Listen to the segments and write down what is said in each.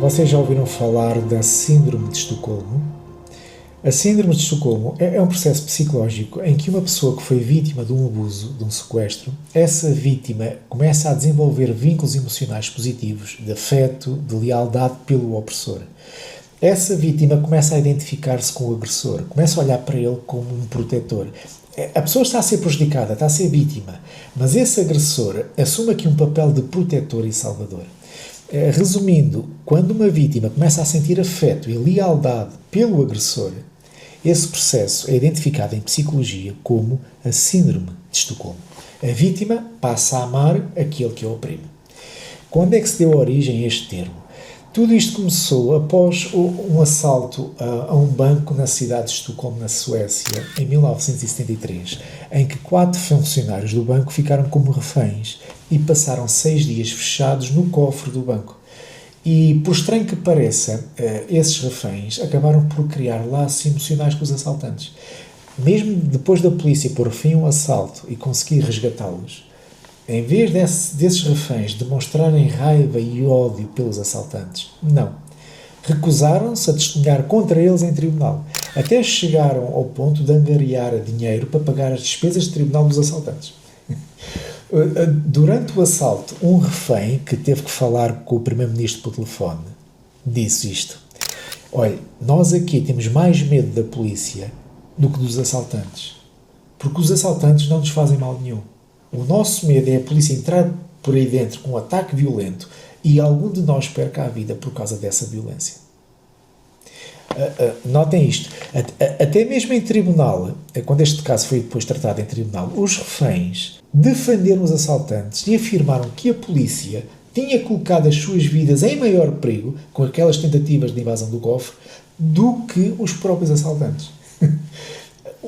Vocês já ouviram falar da Síndrome de Estocolmo? A Síndrome de Estocolmo é um processo psicológico em que uma pessoa que foi vítima de um abuso, de um sequestro, essa vítima começa a desenvolver vínculos emocionais positivos, de afeto, de lealdade pelo opressor. Essa vítima começa a identificar-se com o agressor, começa a olhar para ele como um protetor. A pessoa está a ser prejudicada, está a ser vítima, mas esse agressor assume aqui um papel de protetor e salvador. Resumindo, quando uma vítima começa a sentir afeto e lealdade pelo agressor, esse processo é identificado em psicologia como a Síndrome de Estocolmo. A vítima passa a amar aquele que a oprime. Quando é que se deu origem a este termo? Tudo isto começou após um assalto a um banco na cidade de Estocolmo, na Suécia, em 1973, em que 4 funcionários do banco ficaram como reféns e passaram 6 dias fechados no cofre do banco. E, por estranho que pareça, esses reféns acabaram por criar laços emocionais com os assaltantes. Mesmo depois da polícia pôr fim ao assalto e conseguir resgatá-los, em vez desses reféns demonstrarem raiva e ódio pelos assaltantes, não. Recusaram-se a testemunhar contra eles em tribunal. Até chegaram ao ponto de angariar dinheiro para pagar as despesas de tribunal dos assaltantes. Durante o assalto, um refém que teve que falar com o primeiro-ministro por telefone disse isto: olha, nós aqui temos mais medo da polícia do que dos assaltantes, porque os assaltantes não nos fazem mal nenhum. O nosso medo é a polícia entrar por aí dentro com um ataque violento e algum de nós perca a vida por causa dessa violência. Notem isto. Até mesmo em tribunal, quando este caso foi depois tratado em tribunal, os reféns defenderam os assaltantes e afirmaram que a polícia tinha colocado as suas vidas em maior perigo com aquelas tentativas de invasão do cofre do que os próprios assaltantes.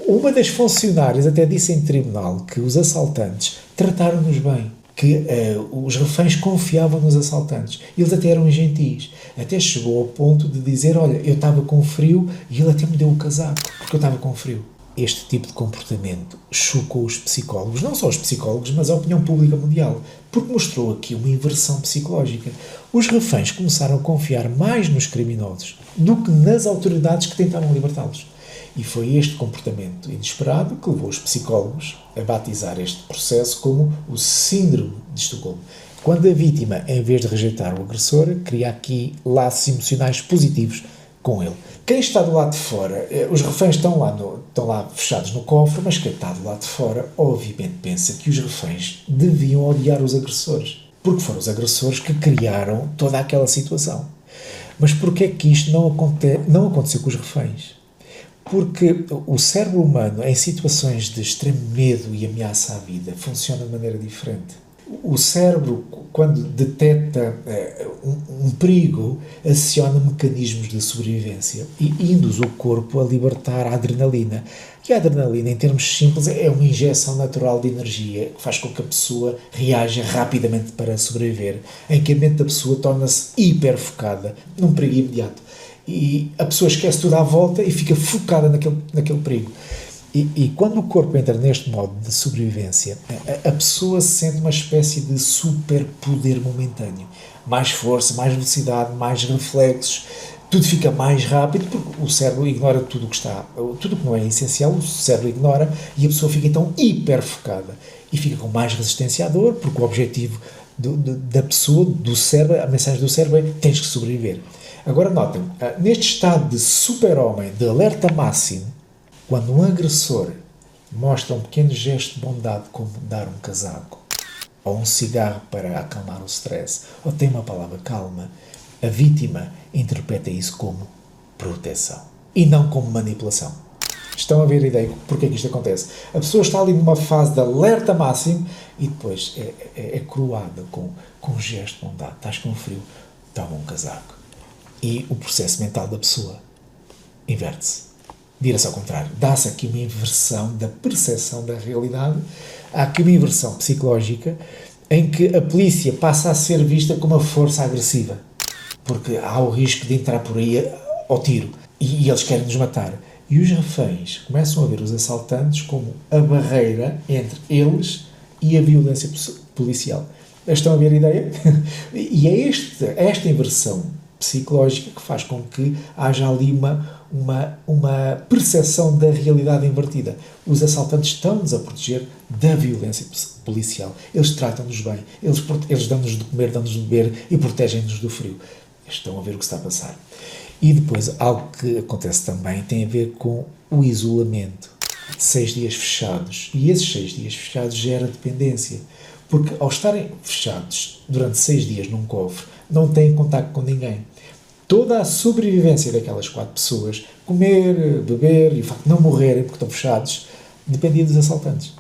Uma das funcionárias até disse em tribunal que os assaltantes trataram-nos bem, que os reféns confiavam nos assaltantes. Eles até eram gentis. Até chegou ao ponto de dizer, olha, eu estava com frio e ele até me deu o casaco, porque eu estava com frio. Este tipo de comportamento chocou os psicólogos, não só os psicólogos, mas a opinião pública mundial, porque mostrou aqui uma inversão psicológica. Os reféns começaram a confiar mais nos criminosos do que nas autoridades que tentavam libertá-los. E foi este comportamento inesperado que levou os psicólogos a batizar este processo como o Síndrome de Estocolmo. Quando a vítima, em vez de rejeitar o agressor, cria aqui laços emocionais positivos com ele. Quem está do lado de fora, os reféns estão lá fechados no cofre, mas quem está do lado de fora, obviamente pensa que os reféns deviam odiar os agressores, porque foram os agressores que criaram toda aquela situação. Mas porquê é que isto não aconteceu com os reféns? Porque o cérebro humano, em situações de extremo medo e ameaça à vida, funciona de maneira diferente. O cérebro, quando detecta um perigo, aciona mecanismos de sobrevivência e induz o corpo a libertar a adrenalina. E a adrenalina, em termos simples, é uma injeção natural de energia que faz com que a pessoa reaja rapidamente para sobreviver, em que a mente da pessoa torna-se hiperfocada num perigo imediato. E a pessoa esquece tudo à volta e fica focada naquele perigo. E quando o corpo entra neste modo de sobrevivência, a pessoa sente uma espécie de superpoder momentâneo. Mais força, mais velocidade, mais reflexos, tudo fica mais rápido, porque o cérebro ignora tudo o que não é essencial, o cérebro ignora, e a pessoa fica então hiper focada. E fica com mais resistência à dor, porque o objetivo da pessoa, do cérebro, a mensagem do cérebro é: tens que sobreviver. Agora notem, neste estado de super-homem, de alerta máximo, quando um agressor mostra um pequeno gesto de bondade, como dar um casaco, ou um cigarro para acalmar o stress, ou tem uma palavra calma, a vítima interpreta isso como proteção e não como manipulação. Estão a ver a ideia porque é que isto acontece? A pessoa está ali numa fase de alerta máximo e depois é coroada com um gesto de bondade. Estás com frio? Toma um casaco. E o processo mental da pessoa inverte-se. Vira-se ao contrário. Dá-se aqui uma inversão da percepção da realidade. Há aqui uma inversão psicológica em que a polícia passa a ser vista como uma força agressiva. Porque há o risco de entrar por aí ao tiro. E eles querem nos matar. E os reféns começam a ver os assaltantes como a barreira entre eles e a violência policial. Estão a ver a ideia? E é esta inversão psicológica que faz com que haja ali uma percepção da realidade invertida. Os assaltantes estão-nos a proteger da violência policial. Eles tratam-nos bem, eles dão-nos de comer, dão-nos de beber e protegem-nos do frio. Estão a ver o que está a passar. E depois, algo que acontece também tem a ver com o isolamento. 6 dias fechados. E esses 6 dias fechados gera dependência. Porque ao estarem fechados durante 6 dias num cofre, não têm contacto com ninguém. Toda a sobrevivência daquelas 4 pessoas, comer, beber e o facto de não morrerem porque estão fechados, dependia dos assaltantes.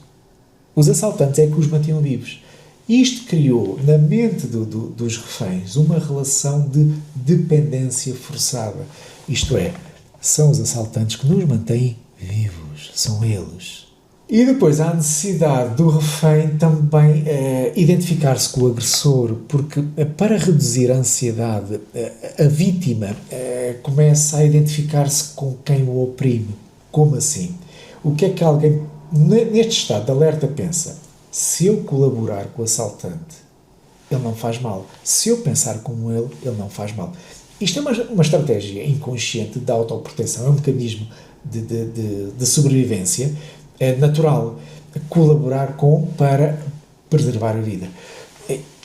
Os assaltantes é que os mantinham vivos. Isto criou na mente dos reféns uma relação de dependência forçada. Isto é, são os assaltantes que nos mantêm vivos. São eles. E depois há a necessidade do refém também identificar-se com o agressor, porque para reduzir a ansiedade, a vítima começa a identificar-se com quem o oprime. Como assim? O que é que alguém, neste estado de alerta, pensa? Se eu colaborar com o assaltante, ele não faz mal. Se eu pensar como ele não faz mal. Isto é uma estratégia inconsciente de autoproteção, é um mecanismo de sobrevivência natural, colaborar para preservar a vida.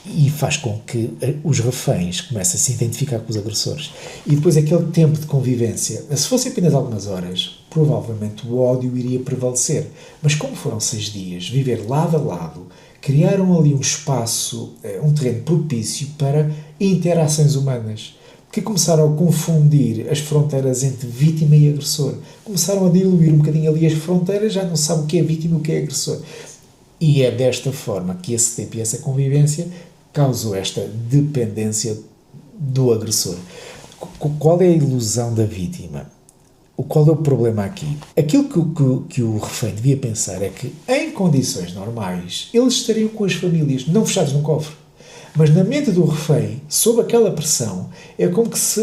E faz com que os reféns comecem a se identificar com os agressores. E depois aquele tempo de convivência, se fosse apenas algumas horas, provavelmente o ódio iria prevalecer. Mas como foram 6 dias, viver lado a lado, criaram ali um espaço, um terreno propício para interações humanas, que começaram a confundir as fronteiras entre vítima e agressor. Começaram a diluir um bocadinho ali as fronteiras, já não sabe o que é vítima e o que é agressor. E é desta forma que esse tempo e essa convivência causou esta dependência do agressor. Qual é a ilusão da vítima? Qual é o problema aqui? Aquilo que o refém devia pensar é que, em condições normais, eles estariam com as famílias, não fechados num cofre. Mas na mente do refém, sob aquela pressão, é como que se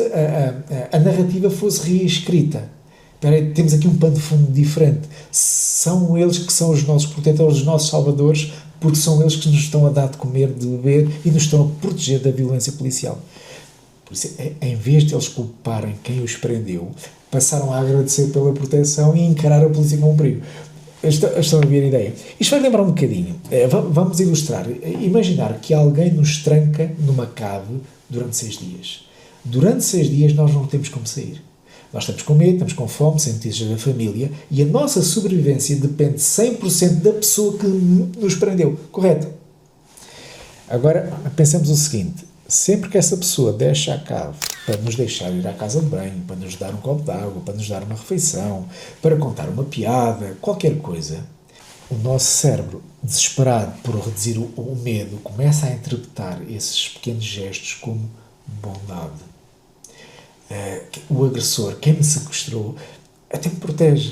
a narrativa fosse reescrita. Espera aí, temos aqui um pano de fundo diferente. São eles que são os nossos protetores, os nossos salvadores, porque são eles que nos estão a dar de comer, de beber e nos estão a proteger da violência policial. Por isso, em vez de eles culparem quem os prendeu, passaram a agradecer pela proteção e encarar a polícia como um perigo. Estão a ver a ideia? Isto vai lembrar um bocadinho. Vamos ilustrar. Imaginar que alguém nos tranca numa cave durante 6 dias. Durante 6 dias nós não temos como sair. Nós estamos com medo, estamos com fome, sem notícias da família e a nossa sobrevivência depende 100% da pessoa que nos prendeu. Correto? Agora, pensemos o seguinte. Sempre que essa pessoa deixa a cave para nos deixar ir à casa de banho, para nos dar um copo de água, para nos dar uma refeição, para contar uma piada, qualquer coisa, o nosso cérebro, desesperado por reduzir o medo, começa a interpretar esses pequenos gestos como bondade. O agressor, quem me sequestrou, até me protege.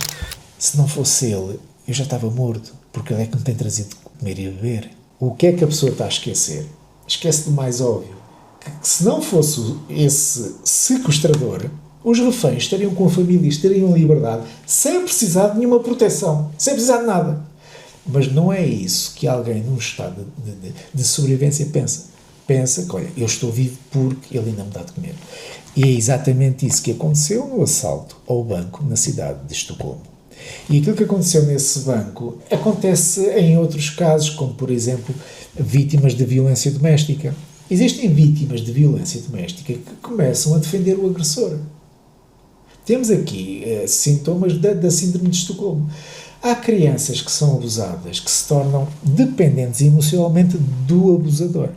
Se não fosse ele, eu já estava morto, porque ele é que me tem trazido de comer e beber. O que é que a pessoa está a esquecer? Esquece do mais óbvio. Que se não fosse esse sequestrador, os reféns estariam com a família, estariam em liberdade, sem precisar de nenhuma proteção, sem precisar de nada. Mas não é isso que alguém num estado de sobrevivência pensa. Pensa que, olha, eu estou vivo porque ele ainda me dá de comer. E é exatamente isso que aconteceu no assalto ao banco na cidade de Estocolmo. E aquilo que aconteceu nesse banco acontece em outros casos, como, por exemplo, vítimas de violência doméstica. Existem vítimas de violência doméstica que começam a defender o agressor. Temos aqui sintomas da síndrome de Estocolmo. Há crianças que são abusadas, que se tornam dependentes emocionalmente do abusador.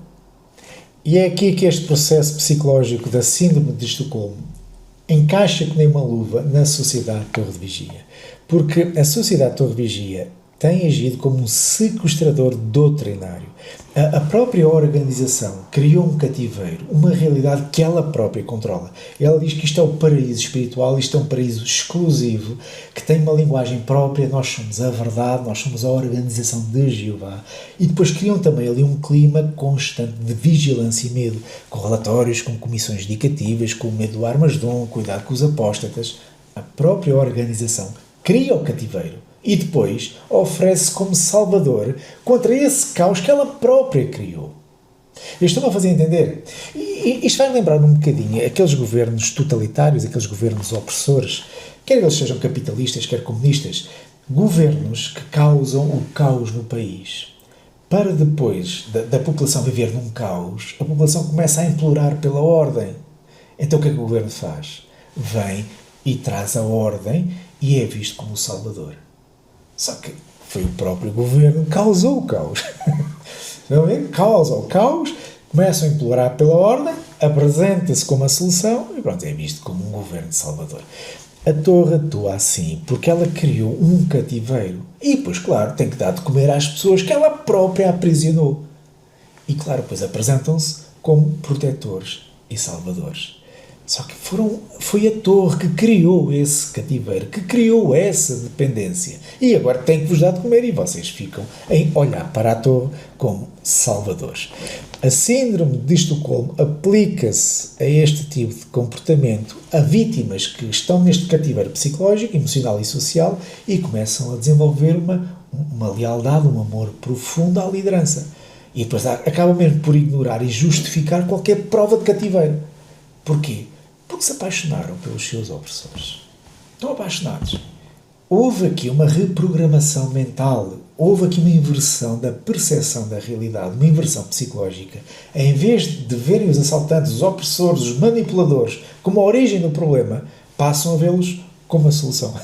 E é aqui que este processo psicológico da síndrome de Estocolmo encaixa que nem uma luva na sociedade Torre de Vigia. Porque a sociedade Torre de Vigia tem agido como um sequestrador doutrinário. A própria organização criou um cativeiro, uma realidade que ela própria controla. Ela diz que isto é o paraíso espiritual, isto é um paraíso exclusivo, que tem uma linguagem própria, nós somos a verdade, nós somos a organização de Jeová. E depois criam também ali um clima constante de vigilância e medo, com relatórios, com comissões indicativas, com o medo do Armagedon, cuidado com os apóstatas. A própria organização cria o cativeiro e depois oferece como salvador contra esse caos que ela própria criou. Eu estou-me a fazer entender. E isto vai lembrar um bocadinho aqueles governos totalitários, aqueles governos opressores, quer eles sejam capitalistas, quer comunistas, governos que causam o caos no país. Para depois da população viver num caos, a população começa a implorar pela ordem. Então o que é que o governo faz? Vem e traz a ordem e é visto como o salvador. Só que foi o próprio governo que causou o caos. Estão a ver? Causa o caos, começam a implorar pela ordem, apresenta-se como a solução e pronto, é visto como um governo de salvador. A Torre atua assim porque ela criou um cativeiro. E, pois, claro, tem que dar de comer às pessoas que ela própria aprisionou. E, claro, pois apresentam-se como protetores e salvadores. Só que foi a Torre que criou esse cativeiro, que criou essa dependência. E agora tem que vos dar de comer e vocês ficam a olhar para a Torre como salvadores. A síndrome de Estocolmo aplica-se a este tipo de comportamento a vítimas que estão neste cativeiro psicológico, emocional e social e começam a desenvolver uma lealdade, um amor profundo à liderança. E depois acabam mesmo por ignorar e justificar qualquer prova de cativeiro. Porquê? Porque se apaixonaram pelos seus opressores. Estão apaixonados. Houve aqui uma reprogramação mental, houve aqui uma inversão da percepção da realidade, uma inversão psicológica. Em vez de verem os assaltantes, os opressores, os manipuladores como a origem do problema, passam a vê-los como a solução.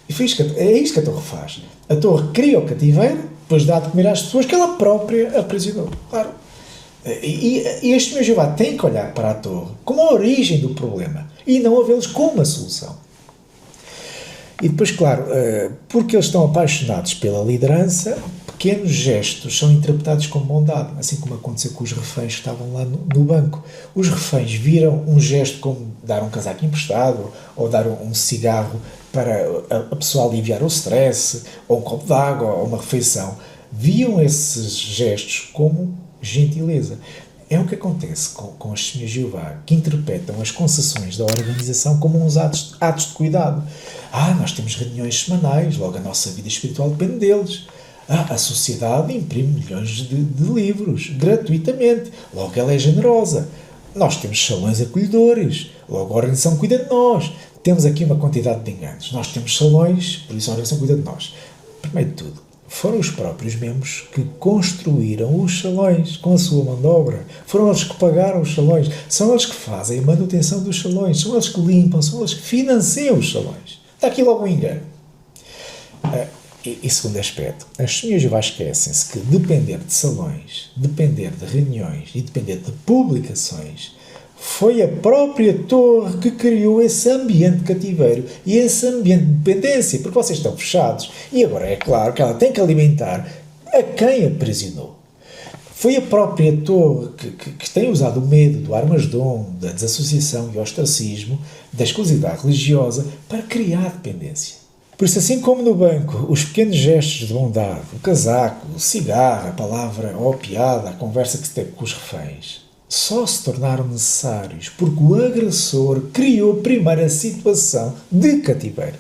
E é isto que a Torre faz. A Torre cria o cativeiro, depois dá de comer às pessoas que ela própria aprisionou. Claro. E este meu Jeová tem que olhar para a Torre como a origem do problema e não a vê-los como a solução. E depois, claro, porque eles estão apaixonados pela liderança, pequenos gestos são interpretados como bondade, assim como aconteceu com os reféns que estavam lá no banco. Os reféns viram um gesto como dar um casaco emprestado ou dar um cigarro para a pessoa aliviar o stress, ou um copo de água, ou uma refeição. Viam esses gestos como gentileza. É o que acontece com as testemunhas de Jeová, que interpretam as concessões da organização como uns atos de cuidado. Nós temos reuniões semanais, logo a nossa vida espiritual depende deles. A sociedade imprime milhões de livros, gratuitamente, logo ela é generosa. Nós temos salões acolhedores, logo a organização cuida de nós. Temos aqui uma quantidade de enganos. Nós temos salões, por isso a organização cuida de nós. Primeiro de tudo, foram os próprios membros que construíram os salões com a sua mão de obra. Foram eles que pagaram os salões. São eles que fazem a manutenção dos salões. São eles que limpam. São eles que financiam os salões. Está aqui logo um engano. E segundo aspecto, as testemunhas de Jeová esquecem-se que depender de salões, depender de reuniões e depender de publicações foi a própria Torre que criou esse ambiente de cativeiro e esse ambiente de dependência, porque vocês estão fechados. E agora é claro que ela tem que alimentar a quem aprisionou. Foi a própria Torre que tem usado o medo do Armagedon, da desassociação e ostracismo, da exclusividade religiosa, para criar dependência. Por isso, assim como no banco, os pequenos gestos de bondade, o casaco, o cigarro, a palavra ou a piada, a conversa que se teve com os reféns, só se tornaram necessários porque o agressor criou primeiro a situação de cativeiro.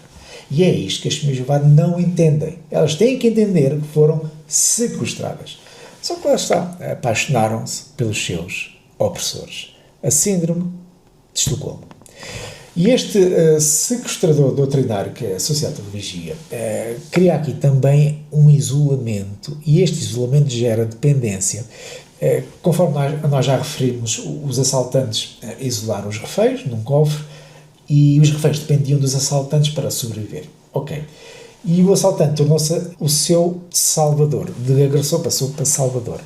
E é isto que as testemunhas de Jeová não entendem. Elas têm que entender que foram sequestradas. Só que lá está, apaixonaram-se pelos seus opressores. A síndrome de Estocolmo. E este sequestrador doutrinário, que é a Sociedade de Vigia, cria aqui também um isolamento, e este isolamento gera dependência. Conforme nós já referimos, os assaltantes isolaram os reféns num cofre e os reféns dependiam dos assaltantes para sobreviver. Ok. E o assaltante tornou-se o seu salvador. De agressor passou para salvador.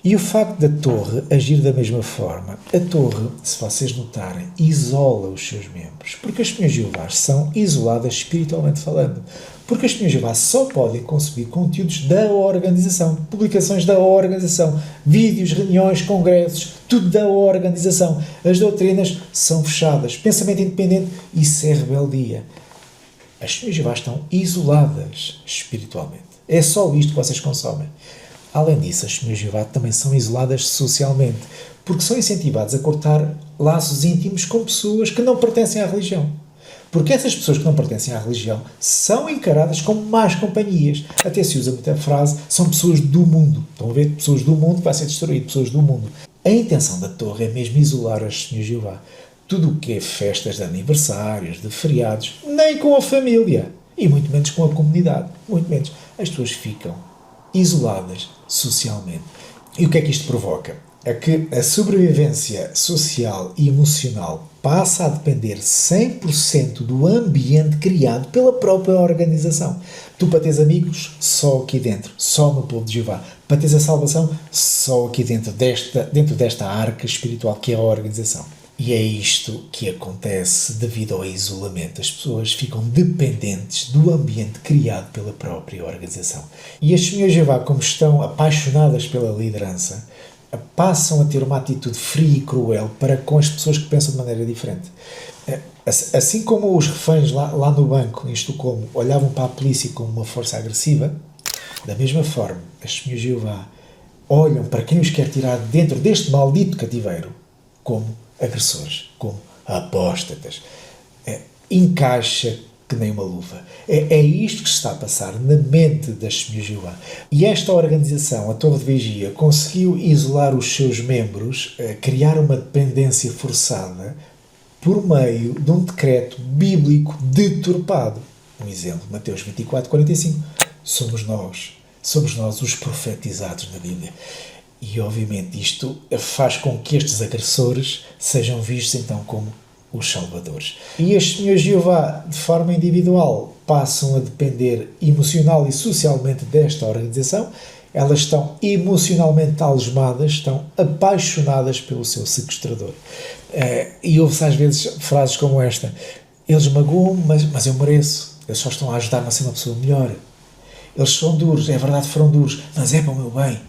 E o facto da Torre agir da mesma forma, a Torre, se vocês notarem, isola os seus membros. Porque as testemunhas de Jeová são isoladas espiritualmente falando. Porque as testemunhas de Jeová só podem consumir conteúdos da organização, publicações da organização, vídeos, reuniões, congressos, tudo da organização. As doutrinas são fechadas. Pensamento independente, isso é rebeldia. As testemunhas de Jeová estão isoladas espiritualmente. É só isto que vocês consomem. Além disso, as testemunhas de Jeová também são isoladas socialmente, porque são incentivadas a cortar laços íntimos com pessoas que não pertencem à religião. Porque essas pessoas que não pertencem à religião são encaradas como más companhias. Até se usa muita frase, são pessoas do mundo. Estão a ver? Pessoas do mundo que vai ser destruído, pessoas do mundo. A intenção da torre é mesmo isolar as testemunhas de Jeová. Tudo o que é festas de aniversários, de feriados, nem com a família. E muito menos com a comunidade. Muito menos. As pessoas ficam isoladas socialmente. E o que é que isto provoca? É que a sobrevivência social e emocional passa a depender 100% do ambiente criado pela própria organização. Tu, para teres amigos, só aqui dentro, só no povo de Jeová. Para teres a salvação, só aqui dentro desta arca espiritual que é a organização. E é isto que acontece devido ao isolamento. As pessoas ficam dependentes do ambiente criado pela própria organização. E as testemunhas de Jeová, como estão apaixonadas pela liderança, passam a ter uma atitude fria e cruel para com as pessoas que pensam de maneira diferente. Assim como os reféns lá no banco, em Estocolmo, olhavam para a polícia como uma força agressiva, da mesma forma, as testemunhas de Jeová olham para quem os quer tirar dentro deste maldito cativeiro como agressores, como apóstatas. Encaixa que nem uma luva. É isto que se está a passar na mente das testemunhas de Jeová. E esta organização, a Torre de Vigia, conseguiu isolar os seus membros, criar uma dependência forçada por meio de um decreto bíblico deturpado. Um exemplo, Mateus 24:45. Somos nós os profetizados na Bíblia. E, obviamente, isto faz com que estes agressores sejam vistos, então, como os salvadores. E as testemunhas de Jeová, de forma individual, passam a depender emocional e socialmente desta organização. Elas estão emocionalmente algemadas, estão apaixonadas pelo seu sequestrador. E ouve-se às vezes frases como esta: eles magoam-me, mas eu mereço. Eles só estão a ajudar-me a ser uma pessoa melhor. Eles são duros, é verdade que foram duros, mas é para o meu bem.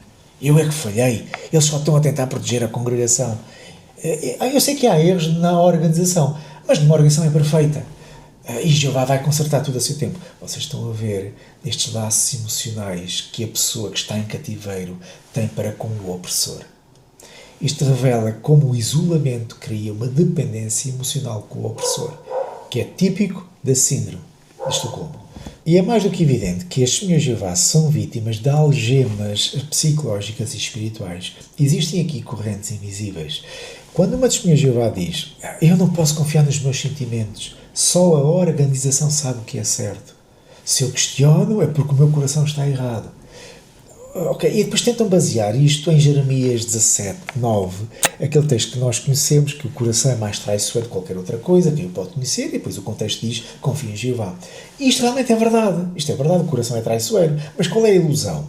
Eu é que falhei. Eles só estão a tentar proteger a congregação. Eu sei que há erros na organização, mas nenhuma organização é perfeita. E Jeová vai consertar tudo a seu tempo. Vocês estão a ver estes laços emocionais que a pessoa que está em cativeiro tem para com o opressor. Isto revela como o isolamento cria uma dependência emocional com o opressor, que é típico da síndrome de Estocolmo. E é mais do que evidente que as testemunhas de Jeová são vítimas de algemas psicológicas e espirituais. Existem aqui correntes invisíveis. Quando uma testemunha de Jeová diz: eu não posso confiar nos meus sentimentos, só a organização sabe o que é certo. Se eu questiono é porque o meu coração está errado. Ok, e depois tentam basear isto em Jeremias 17:9, aquele texto que nós conhecemos, que o coração é mais traiçoeiro que qualquer outra coisa, quem o pode conhecer, e depois o contexto diz: confia em Jeová. E isto realmente é verdade. Isto é verdade, o coração é traiçoeiro. Mas qual é a ilusão?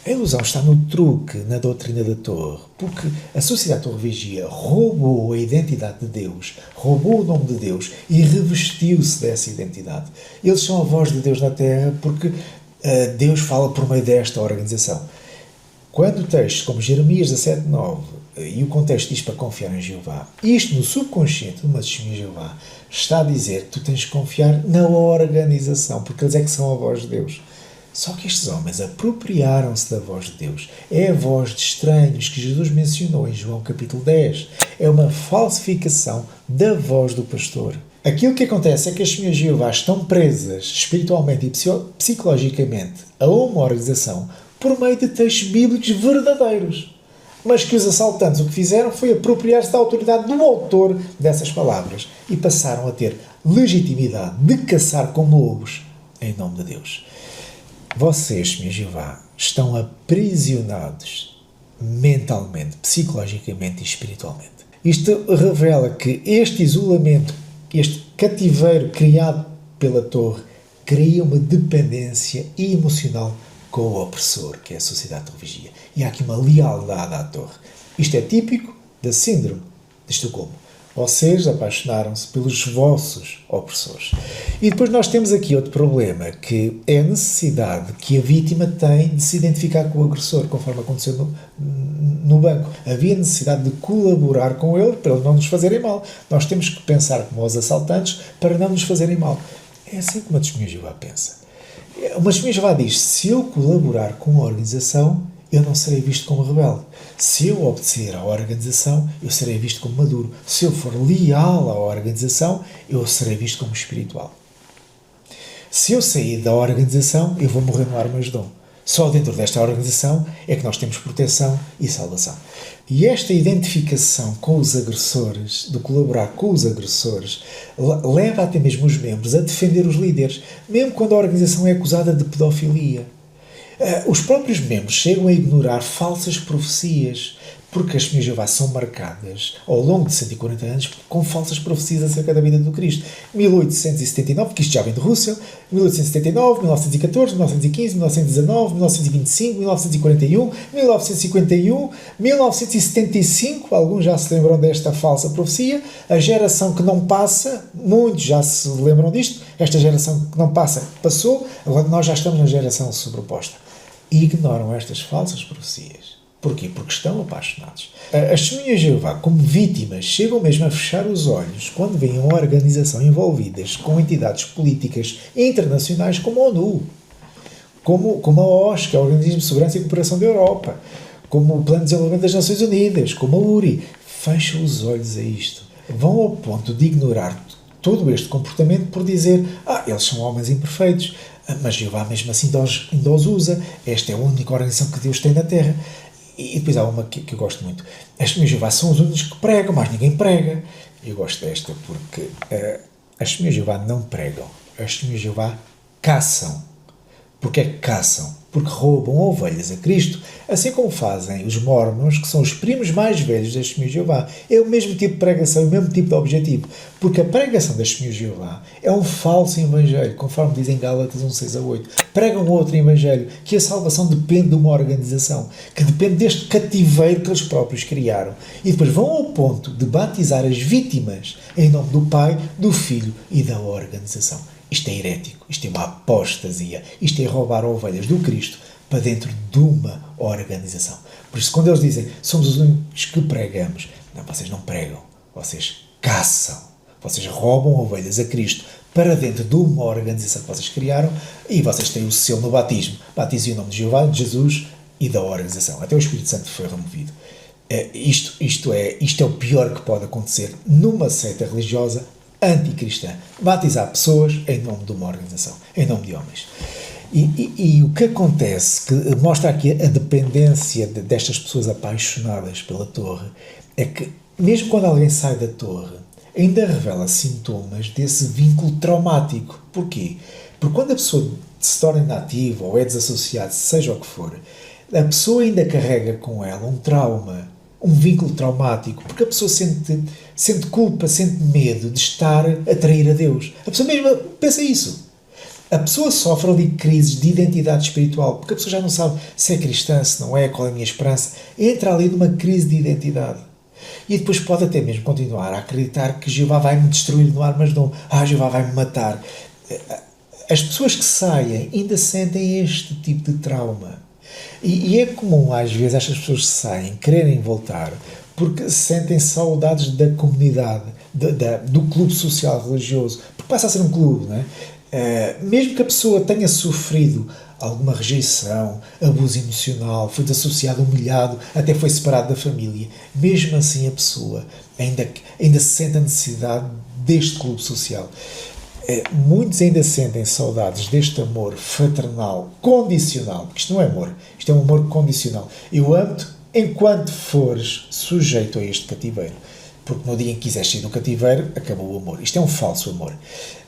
A ilusão está no truque, na doutrina da torre, porque a sociedade Torre Vigia roubou a identidade de Deus, roubou o nome de Deus e revestiu-se dessa identidade. Eles são a voz de Deus na Terra porque Deus fala por meio desta organização. Quando textos como Jeremias 17:9 e o contexto diz para confiar em Jeová, isto no subconsciente de uma testemunha de Jeová está a dizer que tu tens que confiar na organização, porque eles é que são a voz de Deus. Só que estes homens apropriaram-se da voz de Deus. É a voz de estranhos que Jesus mencionou em João capítulo 10. É uma falsificação da voz do pastor. Aquilo que acontece é que as testemunhas de Jeová estão presas espiritualmente e psicologicamente a uma organização por meio de textos bíblicos verdadeiros. Mas que os assaltantes o que fizeram foi apropriar-se da autoridade do autor dessas palavras e passaram a ter legitimidade de caçar como lobos em nome de Deus. Vocês, testemunhas de Jeová, estão aprisionados mentalmente, psicologicamente e espiritualmente. Isto revela que este isolamento, este cativeiro criado pela torre, cria uma dependência emocional com o opressor, que é a sociedade Torre Vigia. E há aqui uma lealdade à torre. Isto é típico da síndrome de Estocolmo. Vocês apaixonaram-se pelos vossos opressores. E depois nós temos aqui outro problema, que é a necessidade que a vítima tem de se identificar com o agressor, conforme aconteceu no banco. Havia necessidade de colaborar com ele para não nos fazerem mal. Nós temos que pensar como os assaltantes para não nos fazerem mal. É assim como a testemunha de Jeová pensa. Uma testemunha de Jeová diz: se eu colaborar com a organização, eu não serei visto como rebelde. Se eu obedecer à organização, eu serei visto como maduro. Se eu for leal à organização, eu serei visto como espiritual. Se eu sair da organização, eu vou morrer no Armagedom. Só dentro desta organização é que nós temos proteção e salvação. E esta identificação com os agressores, de colaborar com os agressores, leva até mesmo os membros a defender os líderes, mesmo quando a organização é acusada de pedofilia. Os próprios membros chegam a ignorar falsas profecias, porque as Testemunhas de Jeová são marcadas ao longo de 140 anos com falsas profecias acerca da vida do Cristo. 1879, porque isto já vem de Rússia, 1879, 1914, 1915, 1919, 1925, 1941, 1951, 1975, alguns já se lembram desta falsa profecia, a geração que não passa, muitos já se lembram disto, esta geração que não passa passou, agora nós já estamos na geração sobreposta. E ignoram estas falsas profecias. Porquê? Porque estão apaixonados. As Testemunhas de Jeová, como vítimas, chegam mesmo a fechar os olhos quando veem uma organização envolvidas com entidades políticas internacionais como a ONU, como a OSCE, que é o Organismo de Segurança e Cooperação da Europa, como o Plano de Desenvolvimento das Nações Unidas, como a URI. Fecham os olhos a isto. Vão ao ponto de ignorar todo este comportamento por dizer eles são homens imperfeitos, mas Jeová mesmo assim ainda os usa. Esta é a única organização que Deus tem na Terra. E depois há uma que eu gosto muito. As Testemunhas de Jeová são os únicos que pregam, mas ninguém prega. Eu gosto desta porque as Testemunhas de Jeová não pregam. As Testemunhas de Jeová caçam. Porquê é que caçam? Porque roubam ovelhas a Cristo, assim como fazem os mormons, que são os primos mais velhos das Testemunhas de Jeová. É o mesmo tipo de pregação, o mesmo tipo de objetivo. Porque a pregação das Testemunhas de Jeová é um falso evangelho, conforme dizem Gálatas 1:6-8. Pregam outro evangelho, que a salvação depende de uma organização, que depende deste cativeiro que eles próprios criaram. E depois vão ao ponto de batizar as vítimas em nome do Pai, do Filho e da organização. Isto é herético, isto é uma apostasia, isto é roubar ovelhas do Cristo para dentro de uma organização. Por isso, quando eles dizem, somos os únicos que pregamos, não, vocês não pregam, vocês caçam, vocês roubam ovelhas a Cristo para dentro de uma organização que vocês criaram e vocês têm o selo no batismo. Batizem o nome de Jeová, de Jesus e da organização. Até o Espírito Santo foi removido. Isto é o pior que pode acontecer numa seita religiosa anticristã. Batizar pessoas em nome de uma organização, em nome de homens. E o que acontece, que mostra aqui a dependência destas pessoas apaixonadas pela torre, é que mesmo quando alguém sai da torre, ainda revela sintomas desse vínculo traumático. Porquê? Porque quando a pessoa se torna inativa ou é desassociada, seja o que for, a pessoa ainda carrega com ela um trauma, um vínculo traumático, porque a pessoa sente culpa, sente medo de estar a trair a Deus. A pessoa mesmo pensa isso. A pessoa sofre ali crises de identidade espiritual, porque a pessoa já não sabe se é cristã, se não é, qual é a minha esperança. Entra ali numa crise de identidade. E depois pode até mesmo continuar a acreditar que Jeová vai-me destruir no Armagedom. Jeová vai-me matar. As pessoas que saem ainda sentem este tipo de trauma. E é comum, às vezes, estas pessoas que saem quererem voltar porque sentem saudades da comunidade, do clube social religioso, porque passa a ser um clube, não é? Mesmo que a pessoa tenha sofrido alguma rejeição, abuso emocional, foi desassociado, humilhado, até foi separado da família, mesmo assim a pessoa ainda sente a necessidade deste clube social. Muitos ainda sentem saudades deste amor fraternal, condicional, porque isto não é amor, isto é um amor condicional. Eu amo-te enquanto fores sujeito a este cativeiro, porque no dia em que quiseres sair do cativeiro, acabou o amor. Isto é um falso amor.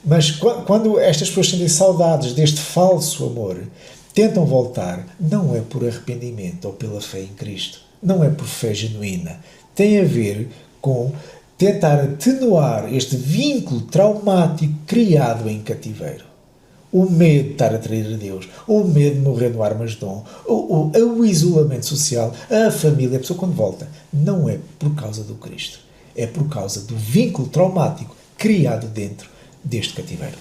Mas quando estas pessoas sentem saudades deste falso amor, tentam voltar, não é por arrependimento ou pela fé em Cristo, não é por fé genuína, tem a ver com tentar atenuar este vínculo traumático criado em cativeiro. O medo de estar a trair a Deus, o medo de morrer no Armagedom, o isolamento social, a família, a pessoa quando volta, não é por causa do Cristo, é por causa do vínculo traumático criado dentro deste cativeiro.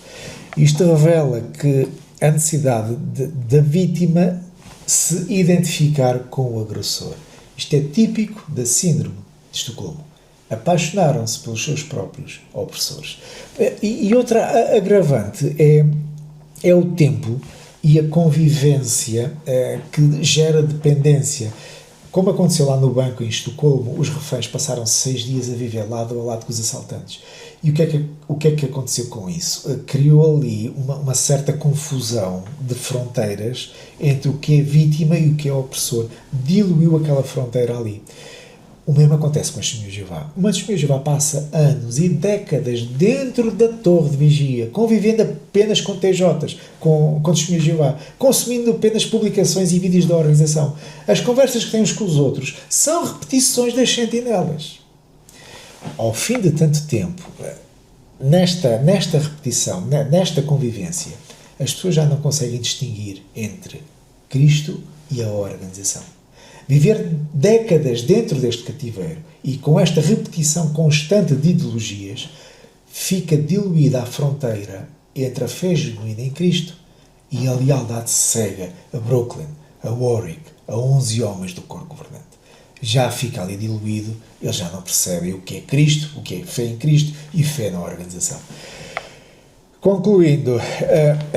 Isto revela que a necessidade da vítima se identificar com o agressor. Isto é típico da síndrome de Estocolmo. Apaixonaram-se pelos seus próprios opressores. E outra agravante é o tempo e a convivência que gera dependência. Como aconteceu lá no banco em Estocolmo, os reféns passaram 6 dias a viver lado a lado com os assaltantes. E o que é que aconteceu com isso? Criou ali uma certa confusão de fronteiras entre o que é vítima e o que é opressor. Diluiu aquela fronteira ali. O mesmo acontece com as Testemunhas de Jeová. Uma Testemunha de Jeová passa anos e décadas dentro da torre de vigia, convivendo apenas com TJs, com Testemunhas de Jeová, consumindo apenas publicações e vídeos da organização. As conversas que têm uns com os outros são repetições das sentinelas. Ao fim de tanto tempo, nesta repetição, nesta convivência, as pessoas já não conseguem distinguir entre Cristo e a organização. Viver décadas dentro deste cativeiro e com esta repetição constante de ideologias, fica diluída a fronteira entre a fé genuína em Cristo e a lealdade cega a Brooklyn, a Warwick, a 11 homens do coro governante. Já fica ali diluído, eles já não percebem o que é Cristo, o que é fé em Cristo e fé na organização. Concluindo,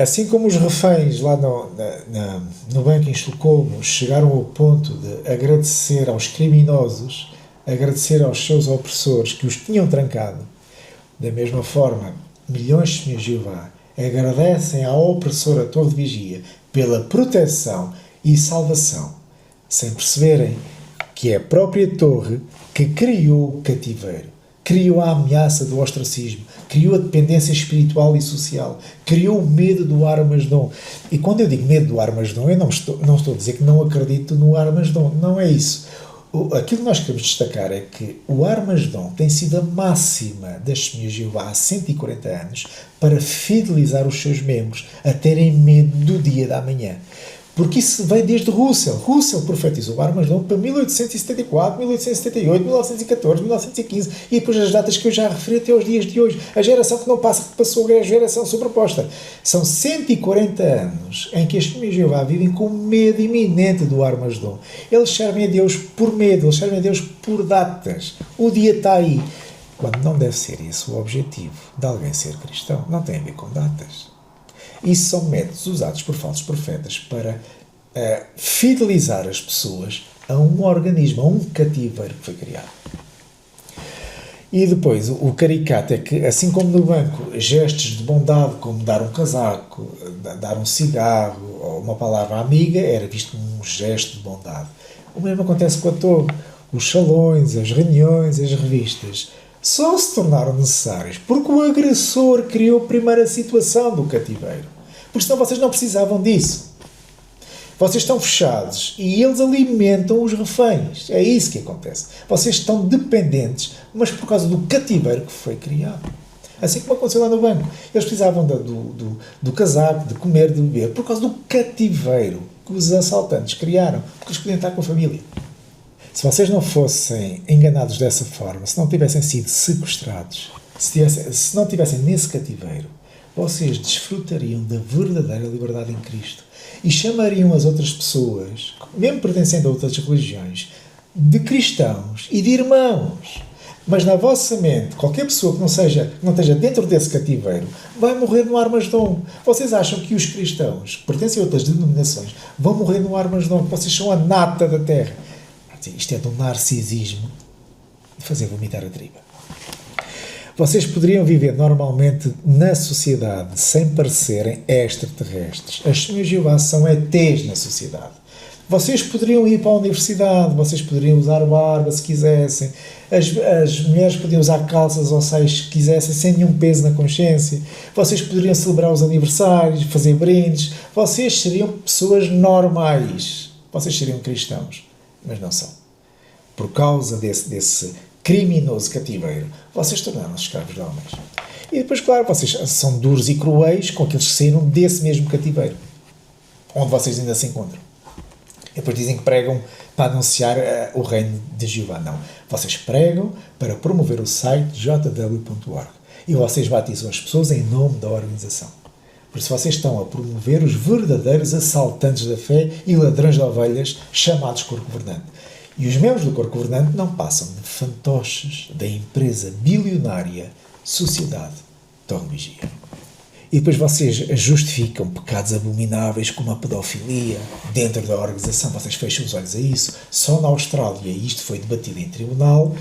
assim como os reféns lá no banco em Estocolmo chegaram ao ponto de agradecer aos criminosos, agradecer aos seus opressores que os tinham trancado, da mesma forma, milhões de Testemunhas de Jeová agradecem ao opressor, a torre de vigia, pela proteção e salvação, sem perceberem que é a própria torre que criou o cativeiro, criou a ameaça do ostracismo, criou a dependência espiritual e social, criou o medo do Armagedon. E quando eu digo medo do Armagedon, eu não estou a dizer que não acredito no Armagedon, não é isso. Aquilo que nós queremos destacar é que o Armagedon tem sido a máxima das Testemunhas de Jeová há 140 anos para fidelizar os seus membros a terem medo do dia da manhã. Porque isso veio desde Russell. Russell profetizou o Armagedon para 1874, 1878, 1914, 1915 e depois as datas que eu já referi até aos dias de hoje. A geração que não passa, que passou, é a geração sobreposta. São 140 anos em que as Testemunhas de Jeová vivem com medo iminente do Armagedon. Eles servem a Deus por medo, eles servem a Deus por datas. O dia está aí. Quando não deve ser esse o objetivo de alguém ser cristão. Não tem a ver com datas. Isso são métodos usados por falsos profetas para fidelizar as pessoas a um organismo, a um cativeiro que foi criado. E depois, o caricato é que, assim como no banco, gestos de bondade, como dar um casaco, dar um cigarro ou uma palavra amiga, era visto como um gesto de bondade. O mesmo acontece com a torre. Os salões, as reuniões, as revistas só se tornaram necessários porque o agressor criou a primeira situação do cativeiro. Porque senão vocês não precisavam disso. Vocês estão fechados e eles alimentam os reféns. É isso que acontece. Vocês estão dependentes, mas por causa do cativeiro que foi criado. Assim como aconteceu lá no banco. Eles precisavam do casaco, de comer, de beber, por causa do cativeiro que os assaltantes criaram. Porque eles podiam estar com a família. Se vocês não fossem enganados dessa forma, se não tivessem sido sequestrados, se não tivessem nesse cativeiro, vocês desfrutariam da verdadeira liberdade em Cristo e chamariam as outras pessoas, mesmo pertencendo a outras religiões, de cristãos e de irmãos. Mas na vossa mente, qualquer pessoa que não esteja dentro desse cativeiro vai morrer no Armagedon. Vocês acham que os cristãos, que pertencem a outras denominações, vão morrer no Armagedon, que vocês são a nata da terra? Isto é de um narcisismo de fazer vomitar a tripa. Vocês poderiam viver normalmente na sociedade sem parecerem extraterrestres. As Testemunhas de Jeová são ETs na sociedade. Vocês poderiam ir para a universidade, vocês poderiam usar barba se quisessem, as mulheres podiam usar calças ou saias se quisessem, sem nenhum peso na consciência, vocês poderiam celebrar os aniversários, fazer brindes, vocês seriam pessoas normais, vocês seriam cristãos. Mas não são. Por causa desse criminoso cativeiro, vocês tornaram-se escravos de homens. E depois, claro, vocês são duros e cruéis com aqueles que saíram desse mesmo cativeiro, onde vocês ainda se encontram. E depois dizem que pregam para anunciar o reino de Jeová. Não. Vocês pregam para promover o site jw.org. E vocês batizam as pessoas em nome da organização. Por isso vocês estão a promover os verdadeiros assaltantes da fé e ladrões de ovelhas chamados coro governante. E os membros do coro governante não passam de fantoches da empresa bilionária Sociedade Torre Vigia. E depois vocês justificam pecados abomináveis como a pedofilia dentro da organização, vocês fecham os olhos a isso. Só na Austrália, e isto foi debatido em tribunal,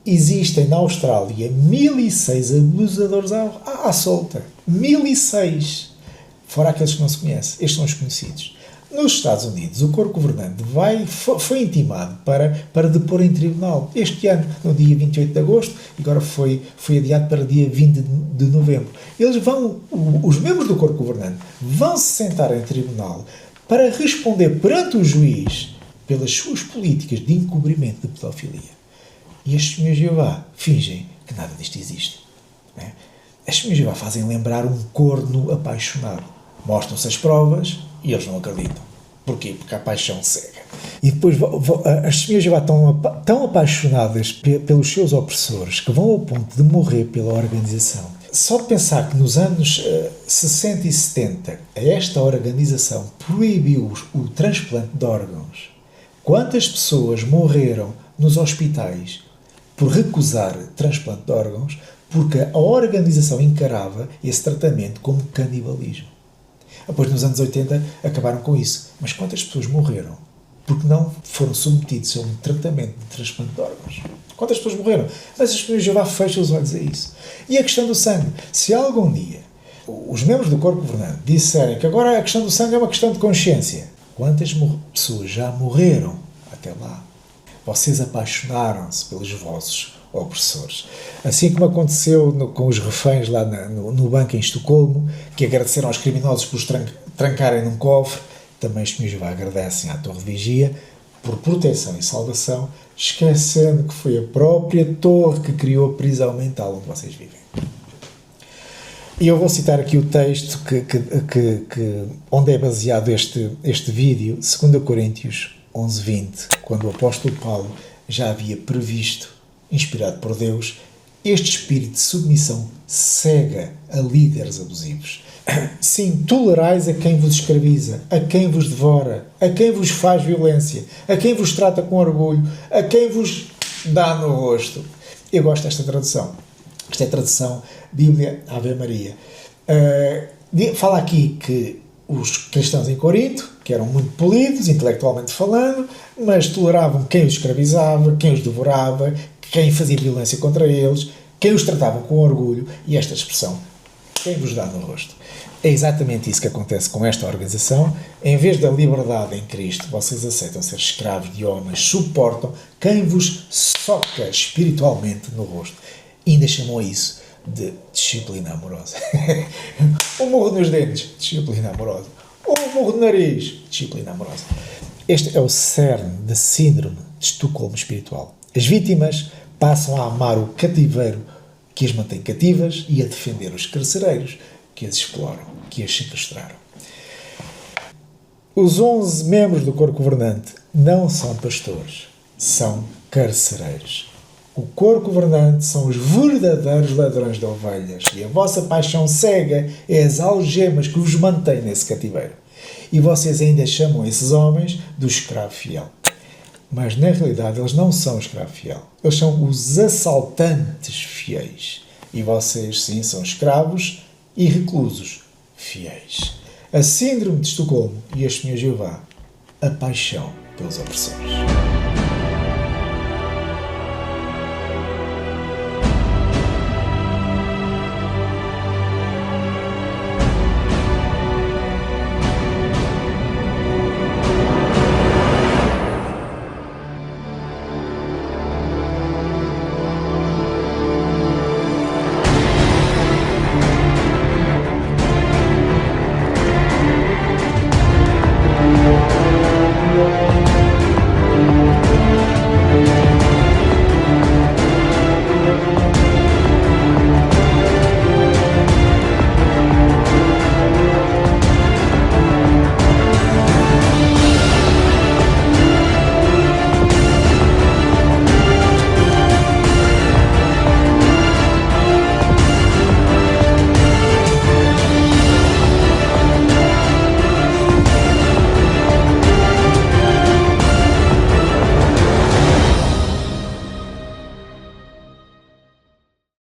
existem na Austrália 1006 abusadores à solta. 1006! Fora aqueles que não se conhecem. Estes são os conhecidos. Nos Estados Unidos, o corpo governante foi intimado para depor em tribunal. Este ano, no dia 28 de agosto, e agora foi adiado para dia 20 de novembro. Os membros do corpo governante vão se sentar em tribunal para responder perante o juiz pelas suas políticas de encobrimento de pedofilia. E estes senhores de Jeová fingem que nada disto existe. Né? Estes senhores de Jeová fazem lembrar um corno apaixonado. Mostram-se as provas e eles não acreditam. Porquê? Porque a paixão cega. E depois as senhoras já estão tão apaixonadas pelos seus opressores que vão ao ponto de morrer pela organização. Só de pensar que nos anos 60 e 70 esta organização proibiu o transplante de órgãos. Quantas pessoas morreram nos hospitais por recusar transplante de órgãos porque a organização encarava esse tratamento como canibalismo. Depois, nos anos 80, acabaram com isso. Mas quantas pessoas morreram porque não foram submetidos a um tratamento de transplante de órgãos? Quantas pessoas morreram? Mas as pessoas já fecham os olhos a isso. E a questão do sangue. Se algum dia os membros do corpo governante disserem que agora a questão do sangue é uma questão de consciência, quantas pessoas já morreram até lá? Vocês apaixonaram-se pelos vossos opressores. Assim como aconteceu com os reféns lá no banco em Estocolmo, que agradeceram aos criminosos por os trancarem num cofre, também os senhores agradecem à Torre de Vigia por proteção e salvação, esquecendo que foi a própria torre que criou a prisão mental onde vocês vivem. E eu vou citar aqui o texto onde é baseado este vídeo, 2 Coríntios 11:20, quando o apóstolo Paulo já havia previsto, inspirado por Deus, este espírito de submissão cega a líderes abusivos. Sim, tolerais a quem vos escraviza, a quem vos devora, a quem vos faz violência, a quem vos trata com orgulho, a quem vos dá no rosto. Eu gosto desta tradução. Esta é a tradução Bíblia Ave Maria. Fala aqui que os cristãos em Corinto, que eram muito polidos, intelectualmente falando, mas toleravam quem os escravizava, quem os devorava, quem fazia violência contra eles, quem os tratava com orgulho, e esta expressão, quem vos dá no rosto. É exatamente isso que acontece com esta organização. Em vez da liberdade em Cristo, vocês aceitam ser escravos de homens, suportam quem vos soca espiritualmente no rosto. E ainda chamam isso de disciplina amorosa. Um murro nos dentes, disciplina amorosa. Um murro no nariz, disciplina amorosa. Este é o cerne da síndrome de Estocolmo espiritual. As vítimas passam a amar o cativeiro que as mantém cativas e a defender os carcereiros que as exploram, que as sequestraram. Os 11 membros do corpo governante não são pastores, são carcereiros. O corpo governante são os verdadeiros ladrões de ovelhas e a vossa paixão cega é as algemas que vos mantém nesse cativeiro. E vocês ainda chamam esses homens do escravo fiel. Mas, na realidade, eles não são o escravo fiel. Eles são os assaltantes fiéis. E vocês, sim, são escravos e reclusos fiéis. A síndrome de Estocolmo e este Senhor Jeová, a paixão pelos opressores.